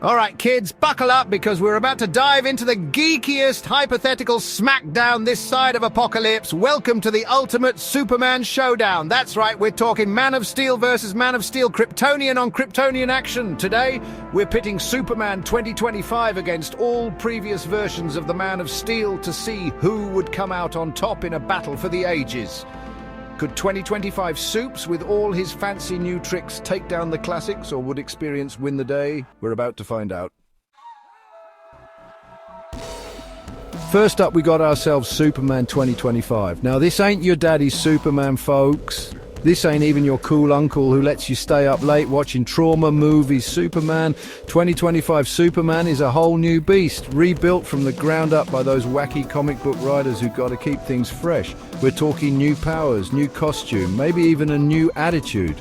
All right, kids, buckle up because we're about to dive into the geekiest hypothetical smackdown this side of apocalypse. Welcome to the ultimate Superman Showdown. That's right, we're talking Man of Steel versus Man of Steel, Kryptonian on Kryptonian action. Today, we're pitting Superman 2025 against all previous versions of the Man of Steel to see who would come out on top in a battle for the ages. Could 2025 Supes, with all his fancy new tricks, take down the classics, or would Experience win the day? We're about to find out. First up, we got ourselves Superman 2025. Now, this ain't your daddy's Superman, folks. This ain't even your cool uncle who lets you stay up late watching trauma movies. Superman 2025 Superman is a whole new beast, rebuilt from the ground up by those wacky comic book writers who got to keep things fresh. We're talking new powers, new costume, maybe even a new attitude.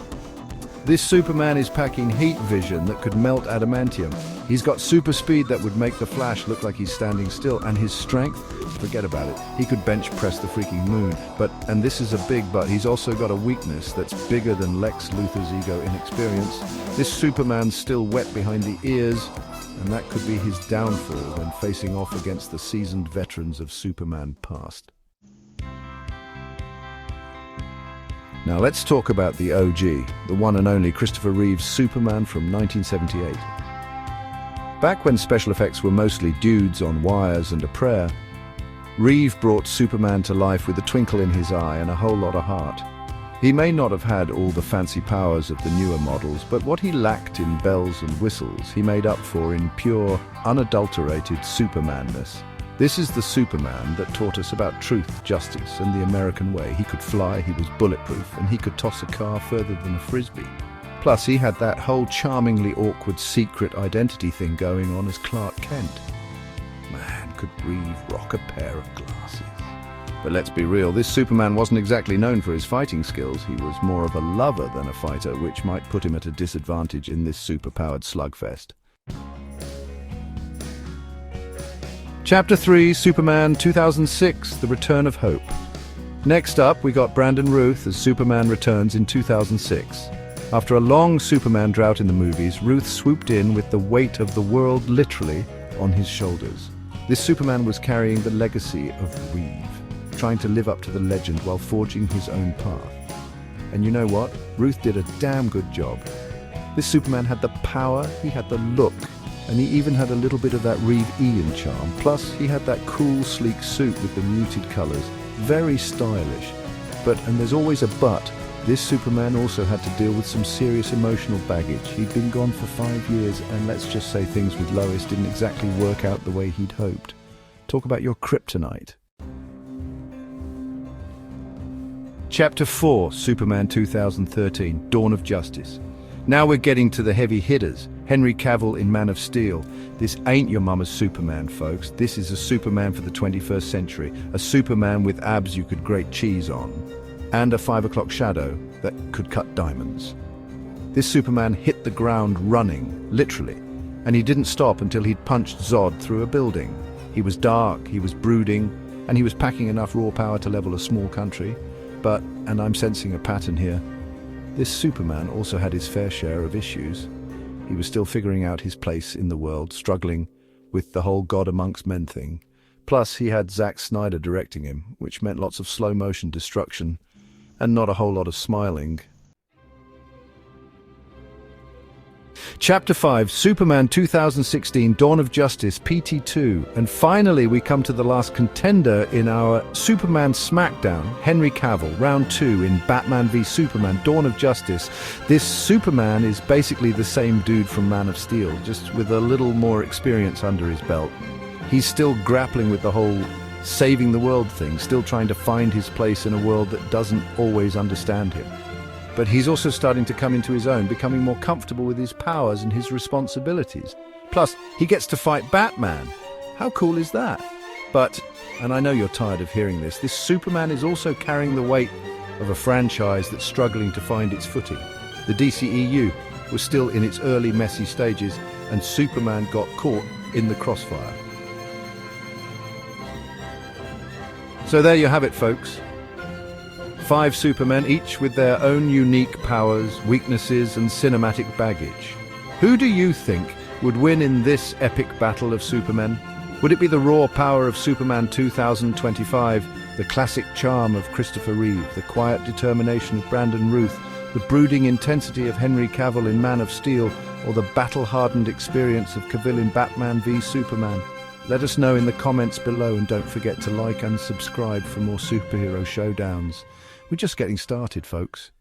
This Superman is packing heat vision that could melt adamantium. He's got super speed that would make the Flash look like he's standing still, and his strength, forget about it. He could bench press the freaking moon. But, and this is a big but, he's also got a weakness that's bigger than Lex Luthor's ego inexperience. This Superman's still wet behind the ears, and that could be his downfall when facing off against the seasoned veterans of Superman past. Now let's talk about the OG, the one and only Christopher Reeve's Superman from 1978. Back when special effects were mostly dudes on wires and a prayer, Reeve brought Superman to life with a twinkle in his eye and a whole lot of heart. He may not have had all the fancy powers of the newer models, but what he lacked in bells and whistles, he made up for in pure, unadulterated Supermanness. This is the Superman that taught us about truth, justice, and the American way. He could fly, he was bulletproof, and he could toss a car further than a frisbee. Plus, he had that whole charmingly awkward secret identity thing going on as Clark Kent. Man, could Reeve rock a pair of glasses. But let's be real, this Superman wasn't exactly known for his fighting skills. He was more of a lover than a fighter, which might put him at a disadvantage in this superpowered slugfest. Chapter 3, Superman 2006, The Return of Hope. Next up, we got Brandon Routh as Superman returns in 2006. After a long Superman drought in the movies, Routh swooped in with the weight of the world literally on his shoulders. This Superman was carrying the legacy of Reeve, trying to live up to the legend while forging his own path. And you know what? Routh did a damn good job. This Superman had the power, he had the look, and he even had a little bit of that Reeve-Ian charm. Plus, he had that cool, sleek suit with the muted colors. Very stylish. But, and there's always a but, this Superman also had to deal with some serious emotional baggage. He'd been gone for 5 years, and let's just say things with Lois didn't exactly work out the way he'd hoped. Talk about your kryptonite. Chapter 4, Superman 2013, Dawn of Justice. Now we're getting to the heavy hitters. Henry Cavill in Man of Steel. This ain't your mama's Superman, folks. This is a Superman for the 21st century. A Superman with abs you could grate cheese on. And a 5 o'clock shadow that could cut diamonds. This Superman hit the ground running, literally. And he didn't stop until he'd punched Zod through a building. He was dark, he was brooding, and he was packing enough raw power to level a small country. But, and I'm sensing a pattern here, this Superman also had his fair share of issues. He was still figuring out his place in the world, struggling with the whole God amongst men thing. Plus, he had Zack Snyder directing him, which meant lots of slow-motion destruction and not a whole lot of smiling. Chapter 5, Superman 2016, Dawn of Justice, PT2. And finally, we come to the last contender in our Superman Smackdown, Henry Cavill, Round 2 in Batman v Superman, Dawn of Justice. This Superman is basically the same dude from Man of Steel, just with a little more experience under his belt. He's still grappling with the whole saving the world thing, still trying to find his place in a world that doesn't always understand him. But he's also starting to come into his own, becoming more comfortable with his powers and his responsibilities. Plus, he gets to fight Batman. How cool is that? But, and I know you're tired of hearing this Superman is also carrying the weight of a franchise that's struggling to find its footing. The DCEU was still in its early messy stages, and Superman got caught in the crossfire. So there you have it, folks. 5 Supermen, each with their own unique powers, weaknesses, and cinematic baggage. Who do you think would win in this epic battle of Supermen? Would it be the raw power of Superman 2025, the classic charm of Christopher Reeve, the quiet determination of Brandon Routh, the brooding intensity of Henry Cavill in Man of Steel, or the battle-hardened experience of Cavill in Batman v Superman? Let us know in the comments below, and don't forget to like and subscribe for more superhero showdowns. We're just getting started, folks.